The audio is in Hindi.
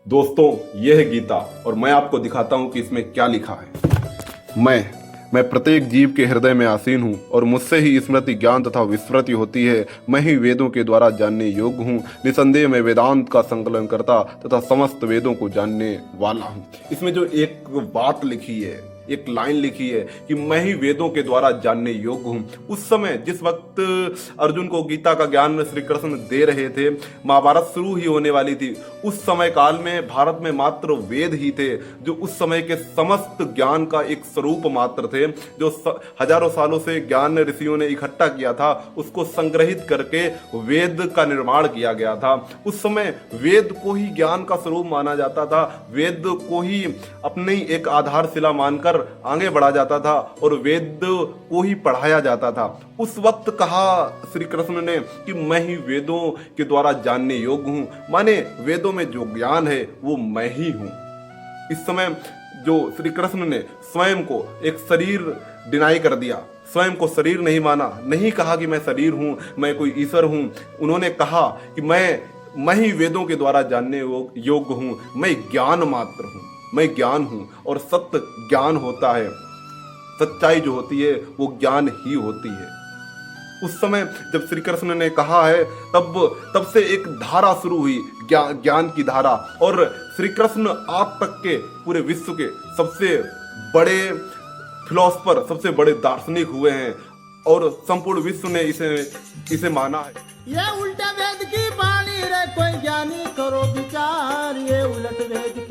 दोस्तों, यह है गीता और मैं आपको दिखाता हूं कि इसमें क्या लिखा है। मैं प्रत्येक जीव के हृदय में आसीन हूँ और मुझसे ही स्मृति, ज्ञान तथा विस्मृति होती है। मैं ही वेदों के द्वारा जानने योग्य हूँ। निसंदेह मैं वेदांत का संकलन करता तथा समस्त वेदों को जानने वाला हूँ। इसमें जो एक बात लिखी है, एक लाइन लिखी है कि मैं ही वेदों के द्वारा जानने योग्य हूँ। उस समय जिस वक्त अर्जुन को गीता का ज्ञान श्री कृष्ण दे रहे थे, महाभारत शुरू ही होने वाली थी, उस समय काल में भारत में मात्र वेद ही थे जो उस समय के समस्त ज्ञान का एक स्वरूप मात्र थे। जो हजारों सालों से ज्ञान ऋषियों ने इकट्ठा किया था, उसको संग्रहित करके वेद का निर्माण किया गया था। उस समय वेद को ही ज्ञान का स्वरूप माना जाता था, वेद को ही अपनी एक आधारशिला मानकर आगे बढ़ा जाता था और वेद को ही पढ़ाया जाता था। उस वक्त कहा श्री कृष्ण ने कि मैं ही वेदों के द्वारा जानने योग्य हूं, माने वेदों में जो ज्ञान है वो मैं ही हूं। इस समय जो श्री कृष्ण ने स्वयं को एक शरीर डिनाई कर दिया, स्वयं को शरीर नहीं माना, नहीं कहा कि मैं शरीर हूं, मैं कोई ईश्वर हूं। उन्होंने कहा कि मैं ही वेदों के द्वारा जानने योग्य हूं, मैं ज्ञान मात्र हूं, मैं ज्ञान हूं और सत्य ज्ञान होता है। सच्चाई जो होती है वो ज्ञान ही होती है। उस समय जब श्री कृष्ण ने कहा है, तब से एक धारा शुरू हुई, ज्ञान की धारा। और श्री कृष्ण आज तक के पूरे विश्व के सबसे बड़े फिलोसफर, सबसे बड़े दार्शनिक हुए हैं और संपूर्ण विश्व ने इसे माना है। ये उल्टा वेद की बाणी रे, कोई ज्ञानी करो विचार, ये उलट वेद